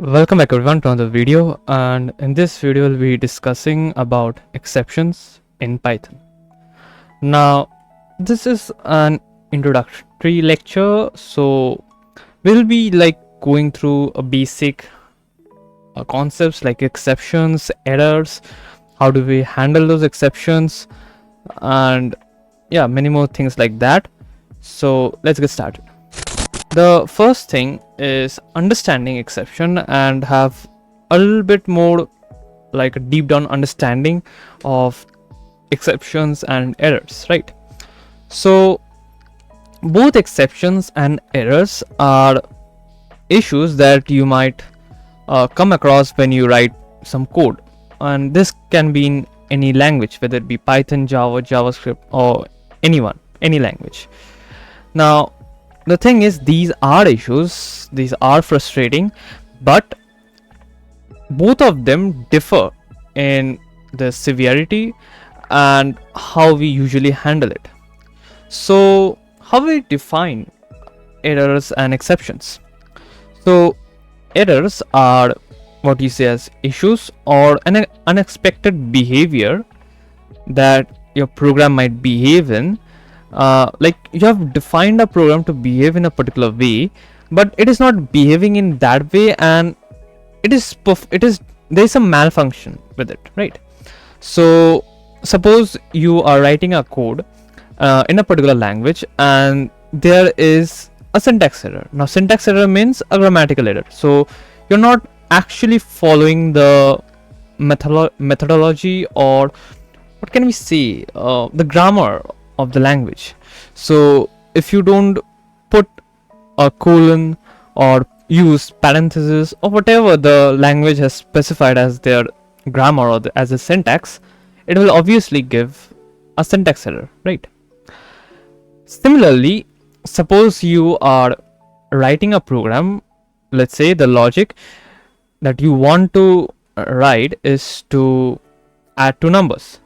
Welcome back everyone to another video, and in this video we'll be discussing about exceptions in Python. Now this is an introductory lecture, so we'll be going through a basic concepts like exceptions, errors, how do we handle those exceptions, and yeah, many more things like that. So let's get started. The first thing is understanding exception and have a little bit more like a deep down understanding of exceptions and errors, right? So both exceptions and errors are issues that you might come across when you write some code, and this can be in any language, whether it be Python, Java, JavaScript, or any language. Now the thing is, these are issues, these are frustrating, but both of them differ in the severity and how we usually handle it. So how we define errors and exceptions? So errors are what you say as issues or an unexpected behavior that your program might behave in. Like you have defined a program to behave in a particular way, but it is not behaving in that way, and there is some malfunction with it, right? So suppose you are writing a code in a particular language and there is a syntax error. Now syntax error means a grammatical error, so you're not actually following the methodology, or what can we say, the grammar of the language. So if you don't put a colon or use parentheses or whatever the language has specified as their grammar or as a syntax, it will obviously give a syntax error, right? Similarly, suppose you are writing a program, let's say the logic that you want to write is to add two numbers,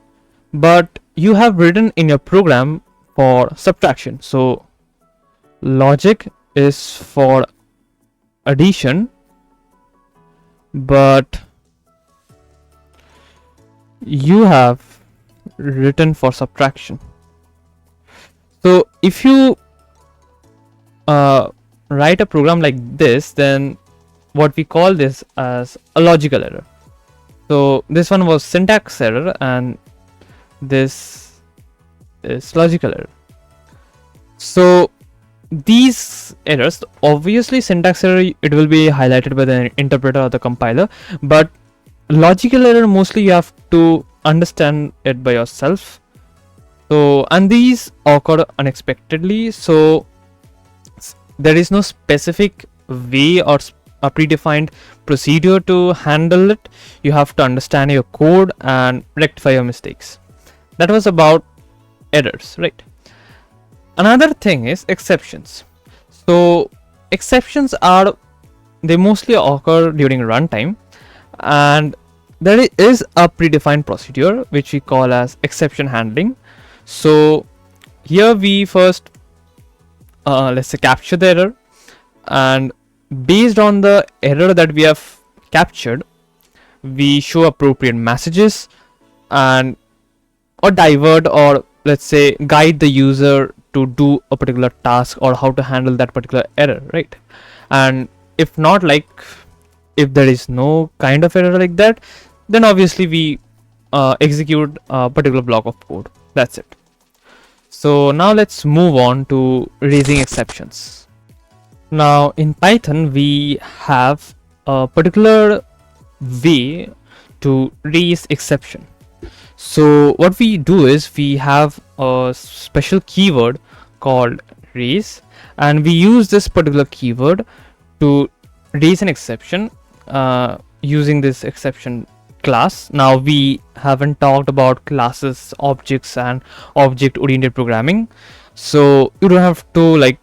but you have written in your program for subtraction. So logic is for addition, but you have written for subtraction. So if you write a program like this, then what we call this as a logical error. So this one was syntax error and this is logical error. So these errors, obviously syntax error, it will be highlighted by the interpreter or the compiler, but logical error mostly you have to understand it by yourself. So, and these occur unexpectedly, so there is no specific way or a predefined procedure to handle it. You have to understand your code and rectify your mistakes. That was about errors, right? Another thing is exceptions. So exceptions they mostly occur during runtime, and there is a predefined procedure which we call as exception handling. So here we first let's say capture the error, and based on the error that we have captured, we show appropriate messages and or divert, or let's say guide the user to do a particular task or how to handle that particular error, right? And if not, like if there is no kind of error like that, then obviously we execute a particular block of code. That's it. So now let's move on to raising exceptions. Now in Python we have a particular way to raise exception. So what we do is we have a special keyword called raise, and we use this particular keyword to raise an exception using this exception class. Now we haven't talked about classes, objects, and object oriented programming, so you don't have to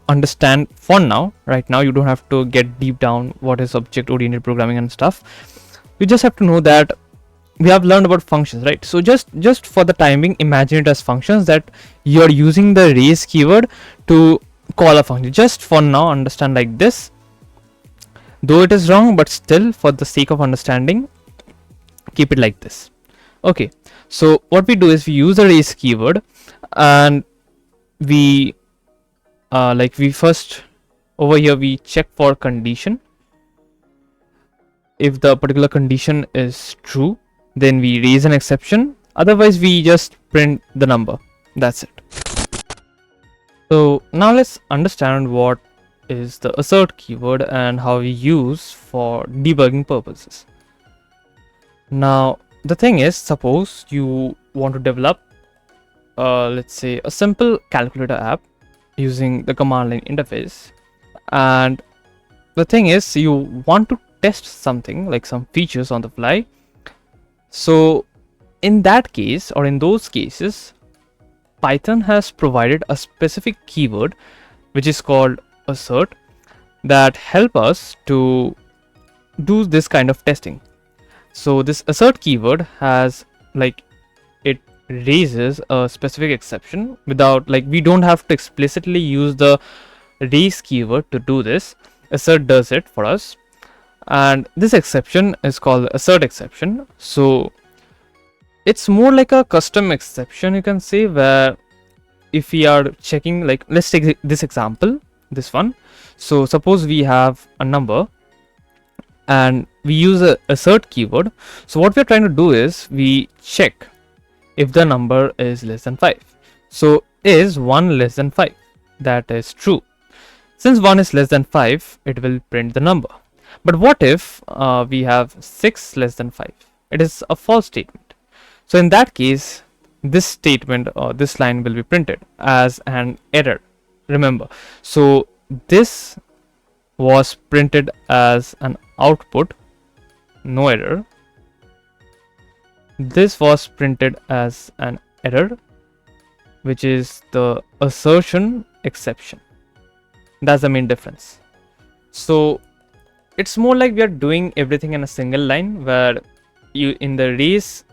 understand for now. Right now you don't have to get deep down what is object oriented programming and stuff. You just have to know that we have learned about functions, right? So just for the time being, imagine it as functions, that you're using the raise keyword to call a function. Just for now, understand like this. though it is wrong, but still for the sake of understanding, keep it like this. Okay, so what we do is we use the raise keyword, and we we first over here we check for condition. If the particular condition is true, then we raise an exception, otherwise we just print the number. That's it. So now let's understand what is the assert keyword and how we use for debugging purposes. Now the thing is, suppose you want to develop let's say a simple calculator app using the command line interface, and the thing is you want to test something like some features on the fly. So in that case, or in those cases, Python has provided a specific keyword which is called assert that help us to do this kind of testing. So this assert keyword has it raises a specific exception without we don't have to explicitly use the raise keyword to do this. Assert does it for us, and this exception is called assert exception. So it's more like a custom exception, you can say, where if we are checking, let's take this example, this one. So suppose we have a number and we use a assert keyword. So what we're trying to do is we check if the number is less than 5. So is 1 less than 5? That is true. Since 1 is less than 5, it will print the number. But what if we have 6 less than 5? It is a false statement. So in that case, this statement or this line will be printed as an error. Remember, so this was printed as an output, no error. This was printed as an error, which is the assertion exception. That's the main difference. So it's more like we are doing everything in a single line, where you in the raise,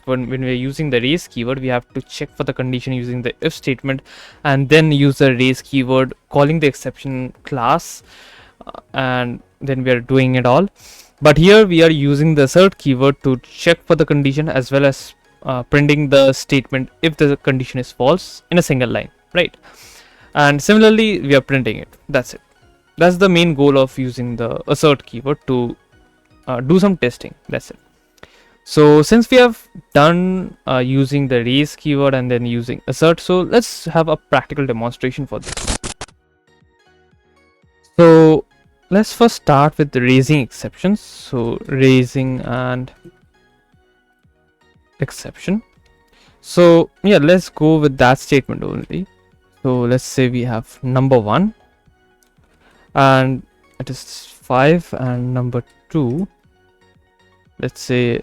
when we're using the raise keyword, we have to check for the condition using the if statement, and then use the raise keyword calling the exception class, and then we are doing it all. But here we are using the assert keyword to check for the condition as well as printing the statement if the condition is false in a single line, right? And similarly we are printing it. That's it. That's the main goal of using the assert keyword, to do some testing. That's it. So since we have done using the raise keyword and then using assert, so let's have a practical demonstration for this. So let's first start with the raising exceptions. So raising and exception. So yeah, let's go with that statement only. So let's say we have number 1 and it is 5, and number 2, let's say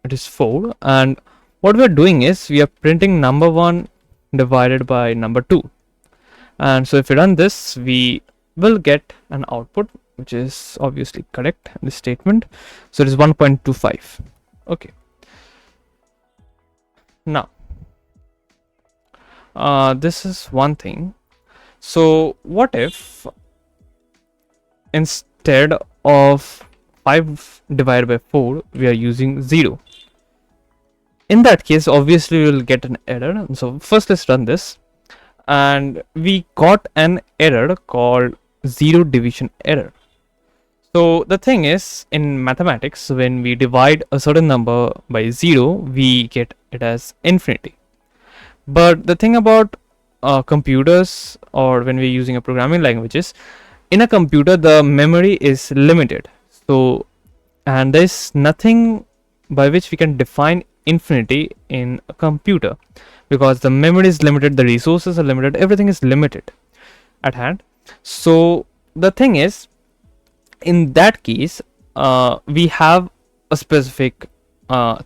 it is 4, and what we are doing is we are printing number 1 divided by number 2. And so if we run this, we will get an output which is obviously correct, this statement. So it is 1.25. okay. Now this is one thing. So what if instead of 5 divided by 4 we are using 0? In that case, obviously we will get an error. So first let's run this, and we got an error called 0 division error. So the thing is, in mathematics, when we divide a certain number by 0, we get it as infinity. But the thing about computers, or when we're using a programming languages, in a computer the memory is limited. So, and there's nothing by which we can define infinity in a computer, because the memory is limited, the resources are limited, everything is limited at hand. So the thing is, in that case, we have a specific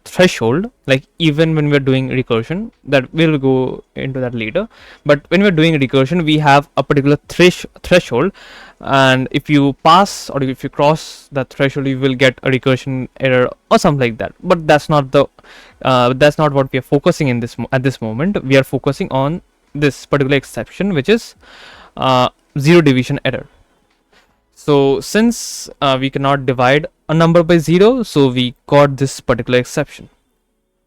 threshold, like even when we're doing recursion, that we'll go into that later. But when we're doing recursion, we have a particular threshold, and if you pass or if you cross that threshold, you will get a recursion error or something like that. But that's not the that's not what we are focusing in this at this moment. We are focusing on this particular exception, which is 0 division error. So since we cannot divide a number by 0, so we got this particular exception.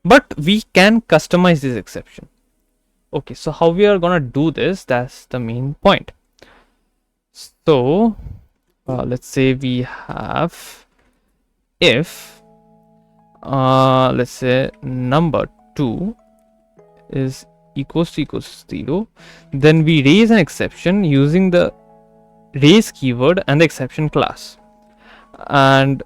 But we can customize this exception. Okay, so how we are gonna do this, that's the main point. So let's say we have if let's say number 2 is equals to 0, then we raise an exception using the raise keyword and the exception class, and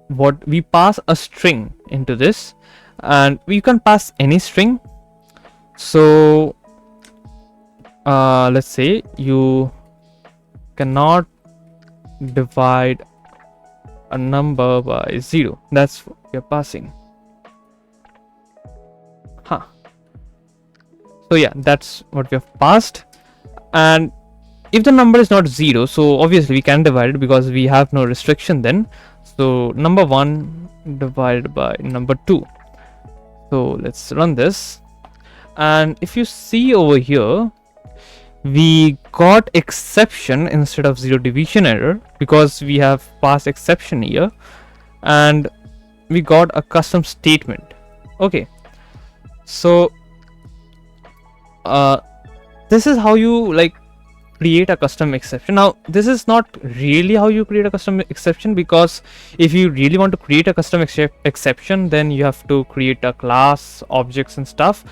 what we pass a string into this, and we can pass any string. So let's say you cannot divide a number by 0, that's what you're passing. So yeah, that's what we have passed. And if the number is not 0, so obviously we can divide it because we have no restriction then. So number 1 divided by number 2. So let's run this, and if you see over here, we got exception instead of 0 division error because we have passed exception here, and we got a custom statement. Okay, so this is how you like create a custom exception. Now this is not really how you create a custom exception, because if you really want to create a custom exception, then you have to create a class, objects and stuff,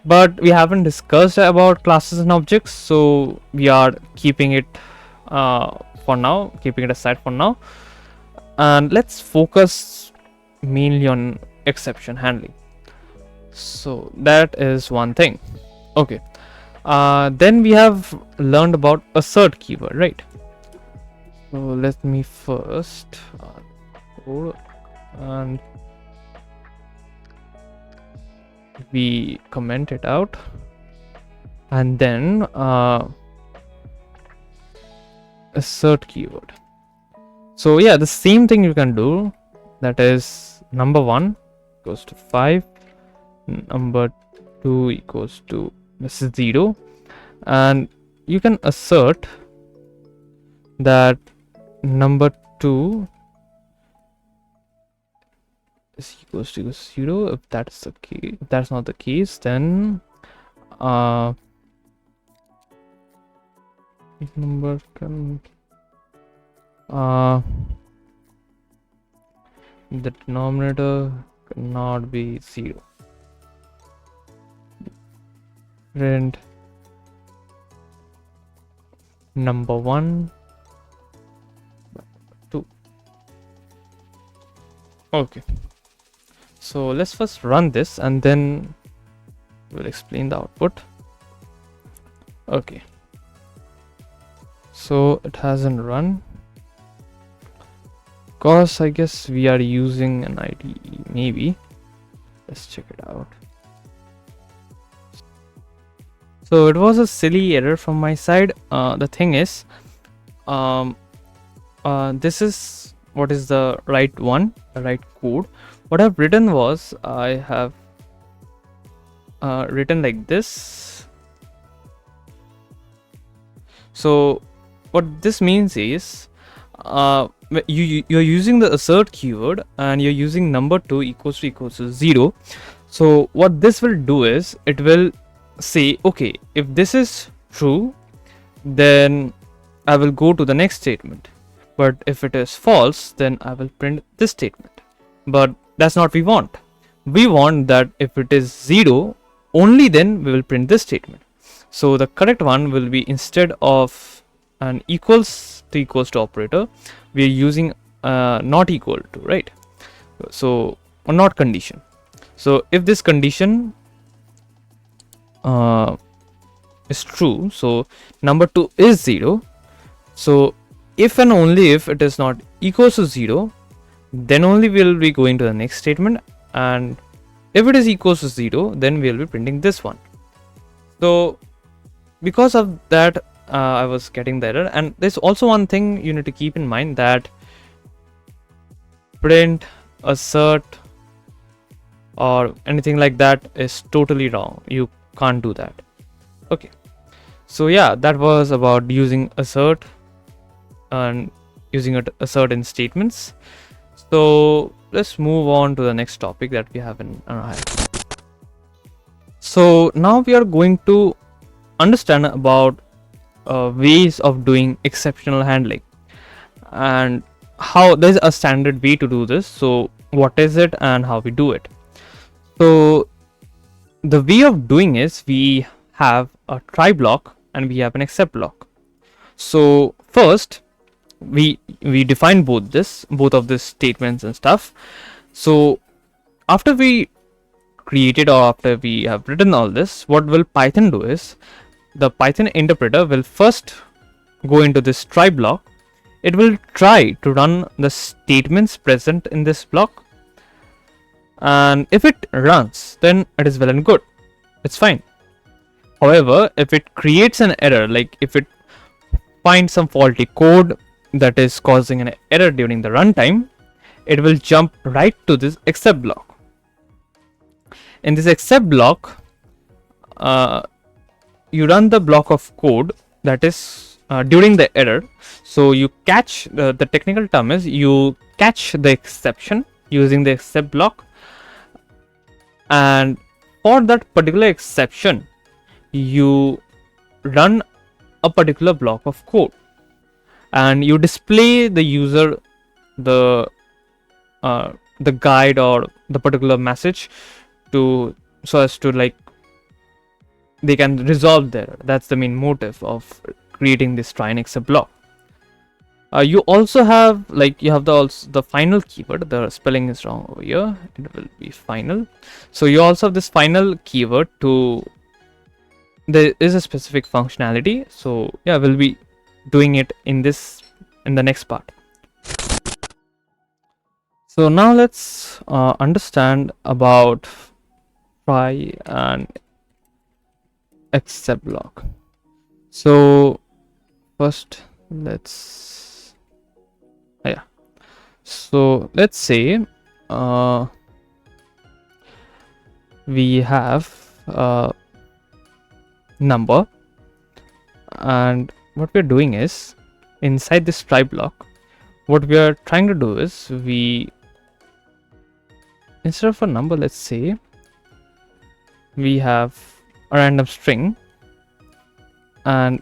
but we haven't discussed about classes and objects, so we are keeping it for now, keeping it aside for now, and let's focus mainly on exception handling. So that is one thing. Okay, then we have learned about assert keyword, right? So let me first and we comment it out, and then assert keyword. So yeah, the same thing you can do, that is number 1 equals to 5, number 2 equals to this is 0, and you can assert that number 2 is equals to 0. If that's the case, if that's not the case, then number can the denominator cannot be 0. Print number 1 2. Okay, so let's first run this and then we'll explain the output. Okay, so it hasn't run because I guess we are using an IDE, maybe. Let's check it out. So it was a silly error from my side. The thing is, this is what is the right one, the right code. What I've written was, I have written like this. So what this means is, you're using the assert keyword and you're using number 2 equals to 0. So what this will do is, it will say, okay, if this is true, then I will go to the next statement, but if it is false, then I will print this statement. But that's not what we want. We want that if it is 0, only then we will print this statement. So the correct one will be, instead of an equals to operator, we are using not equal to, right? So a not condition. So if this condition is true, so number 2 is 0. So if and only if it is not equals to 0, then only we will be going to the next statement, and if it is equals to 0, then we will be printing this one. So because of that, I was getting the error. And there's also one thing you need to keep in mind, that print, assert or anything like that is totally wrong. You can't do that. Okay, so yeah, that was about using assert and using it assert in statements. So let's move on to the next topic that we have in our hand. So now we are going to understand about ways of doing exceptional handling, and how there's a standard way to do this. So what is it and how we do it? So the way of doing is we have a try block and we have an except block. So first we define both of these statements and stuff. So after we created, or after we have written all this, what will Python do is the Python interpreter will first go into this try block. It will try to run the statements present in this block, and if it runs, then it is well and good, it's fine. However, if it creates an error, like if it finds some faulty code that is causing an error during the runtime, it will jump right to this except block. In this except block, you run the block of code that is during the error. So you catch the technical term is you catch the exception using the except block, and for that particular exception you run a particular block of code, and you display the user the guide or the particular message to, so as to like they can resolve their. That's the main motive of creating this try and except block. You also have the final keyword. The spelling is wrong over here. It will be final. So you also have this final keyword to. There is a specific functionality. So yeah, we'll be doing it in the next part. So now let's understand about try and except block. So first let's say we have number, and what we're doing is inside this try block, what we are trying to do is instead of a number, let's say we have a random string and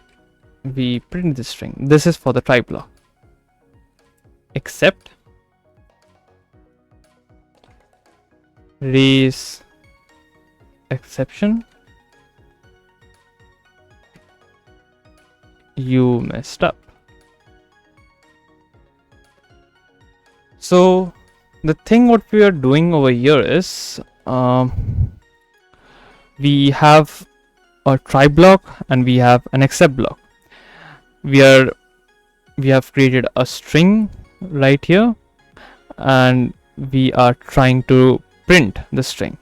we print this string. This is for the try block. Except raise exception, you messed up. So the thing what we are doing over here is we have a try block and we have an except block. We have created a string right here, and we are trying to print the string.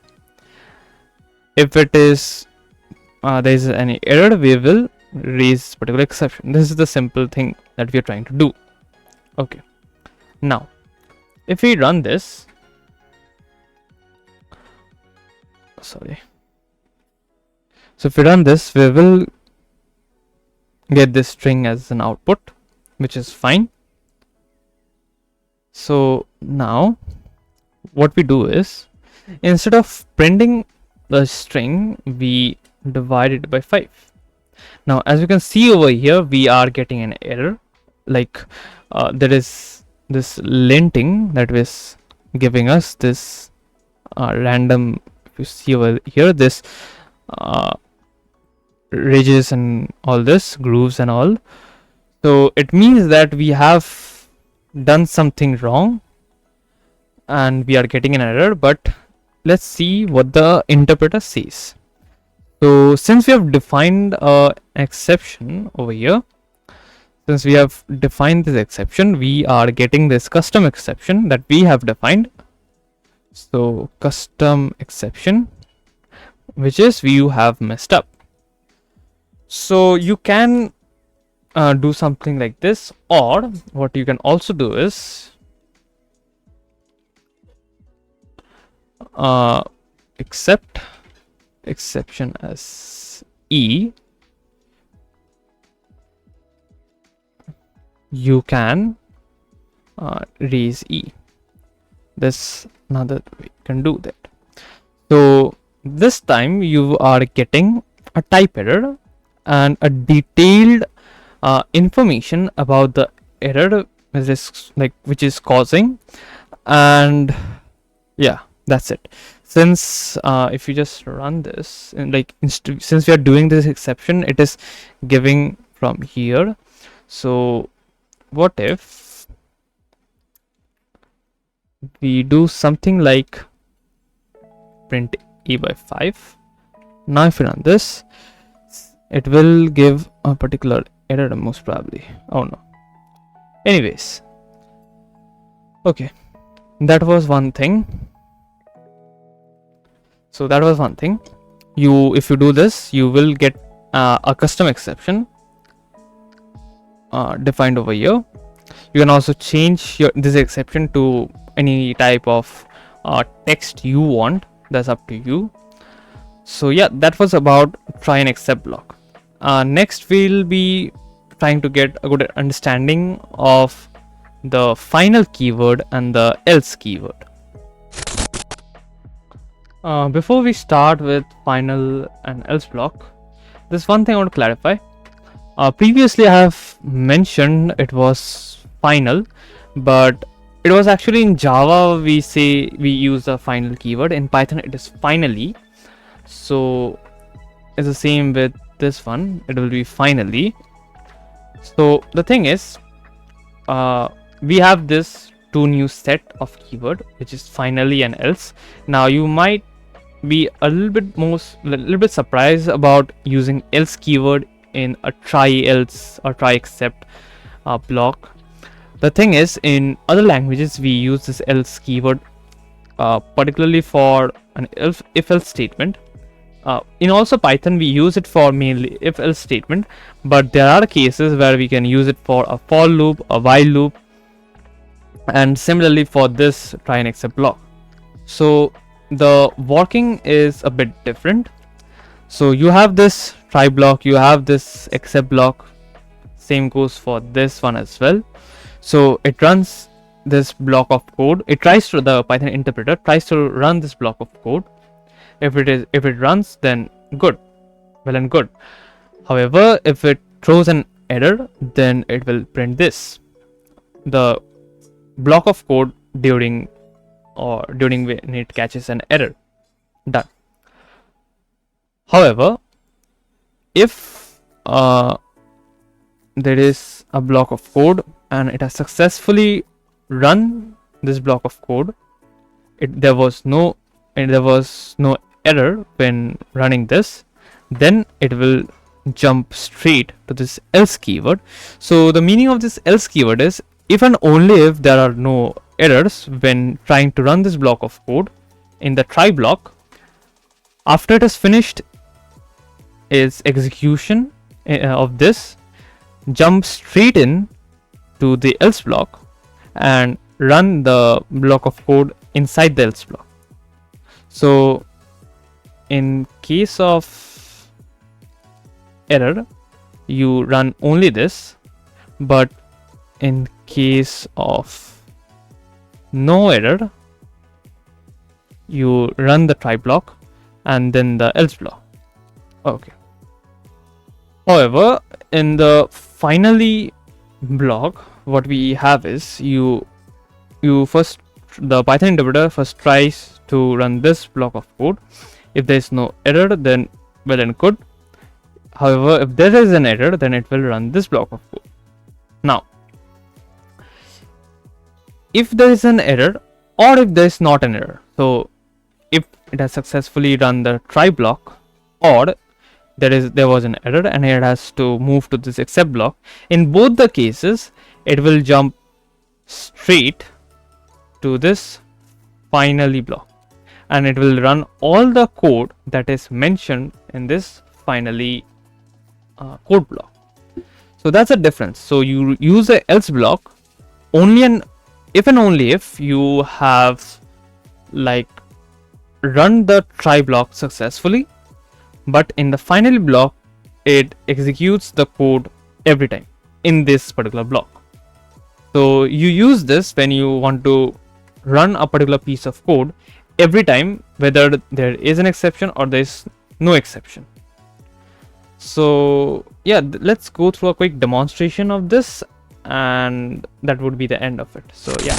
If it is there is any error, we will raise particular exception. This is the simple thing that we are trying to do. Okay, now if we run this, so if we run this, we will get this string as an output, which is fine. So now what we do is, instead of printing the string, we divide it by 5. Now as you can see over here, we are getting an error, like there is this linting that is giving us this random, if you see over here, this ridges and all this, grooves and all. So it means that we have done something wrong and we are getting an error. But let's see what the interpreter says. So since we have defined an exception over here, since we have defined this exception, we are getting this custom exception that we have defined. So custom exception, which is you have messed up. So you can do something like this, or what you can also do is accept exception as E, you can raise E. This another way you can do that. So this time you are getting a type error and a detailed information about the error which is causing, and yeah, that's it. Since if you just run this and since we are doing this exception, it is giving from here. So what if we do something like print E by 5? Now if you run this, it will give a particular error most probably. Oh no. Anyways, okay, that was one thing. So that was one thing. If you do this, you will get a custom exception defined over here. You can also change this exception to any type of text you want. That's up to you. So yeah, that was about try and except block. Next we'll be trying to get a good understanding of the final keyword and the else keyword. Before we start with final and else block, there's one thing I want to clarify. Previously I have mentioned it was final, but it was actually in Java we use the final keyword. In Python it is finally. So it's the same with this one, it will be finally. So the thing is, we have this two new set of keyword, which is finally and else. Now you might be a little bit surprised about using else keyword in a try else or try except block. The thing is, in other languages we use this else keyword particularly for an if else statement. In also Python we use it for mainly if else statement, but there are cases where we can use it for a for loop, a while loop, and similarly for this try and except block. So the working is a bit different. So you have this try block, you have this except block, same goes for this one as well. So it runs this block of code, the Python interpreter tries to run this block of code. If it runs, then good, well and good. However, if it throws an error, then it will print this, the block of code during when it catches an error. Done. However, if there is a block of code and it has successfully run this block of code, there was no error when running this, then it will jump straight to this else keyword. So the meaning of this else keyword is if and only if there are no errors when trying to run this block of code in the try block, after it is finished its execution of this, jump straight in to the else block and run the block of code inside the else block. So in case of error you run only this, but in case of no error you run the try block and then the else block. Okay. However, in the finally block, what we have is the Python interpreter first tries to run this block of code. If there is no error, then well and good. However, if there is an error, then it will run this block of code. Now, if there is an error or if there is not an error, so if it has successfully run the try block or there was an error and it has to move to this except block, in both the cases it will jump straight to this finally block and it will run all the code that is mentioned in this finally code block. So that's a difference. So you use the else block only if and only if you have run the try block successfully, but in the final block it executes the code every time in this particular block. So you use this when you want to run a particular piece of code every time, whether there is an exception or there is no exception. So yeah, let's go through a quick demonstration of this, and that would be the end of it. So yeah,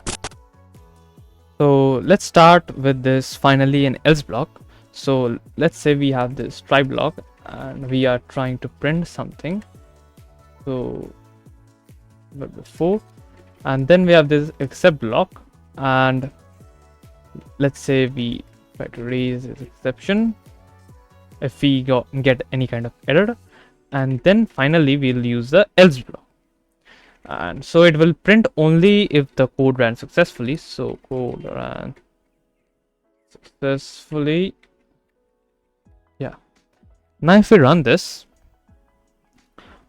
so let's start with this finally and else block. So let's say we have this try block and we are trying to print something. So but before, and then we have this except block, and let's say we try to raise this exception if we get any kind of error, and then finally we'll use the else block, and so it will print only if the code ran successfully. So code ran successfully. Yeah, now if we run this,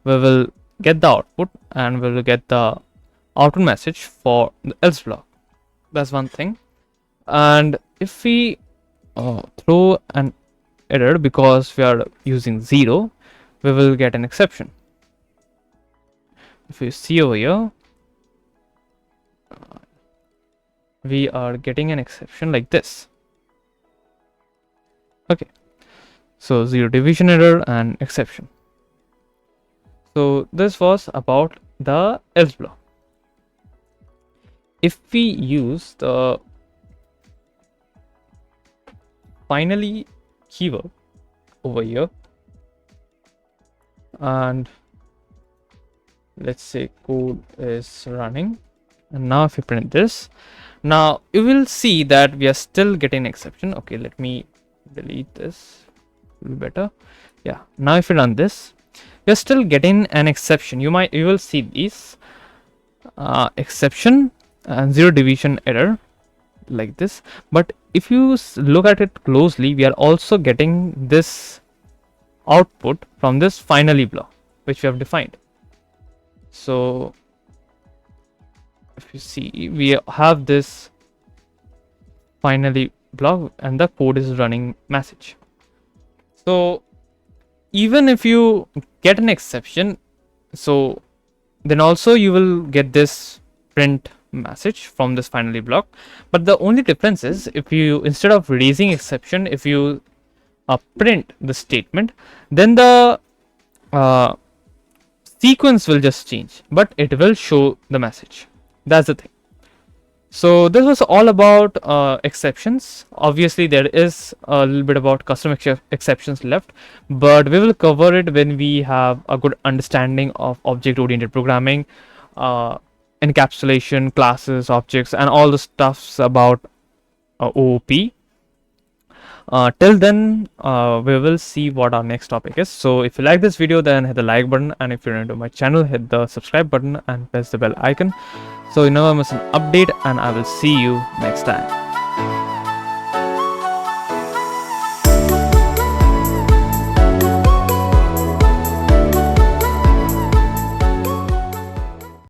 we will get the output and we will get the output message for the else block. That's one thing. And if we throw an error because we are using 0, we will get an exception. If you see over here, we are getting an exception like this. Okay, so 0 division error and exception. So this was about the else block. If we use the finally keyword over here, and let's say code is running, and now if we print this, now you will see that we are still getting exception. Okay, let me delete this, will be better. Yeah, now if you run this, you're still getting an exception. You will see these exception and 0 division error like this, but if you look at it closely, we are also getting this output from this finally block which we have defined. So if you see, we have this finally block and the code is running message. So even if you get an exception, so then also you will get this print message from this finally block, but the only difference is if you, instead of raising exception, if you print the statement, then the sequence will just change, but it will show the message. That's the thing. So this was all about exceptions. Obviously there is a little bit about custom exceptions left, but we will cover it when we have a good understanding of object oriented programming, encapsulation, classes, objects, and all the stuffs about OOP. Till then, we will see what our next topic is. So if you like this video, then hit the like button, and if you're new to my channel, hit the subscribe button and press the bell icon so you never miss an update, and I will see you next time.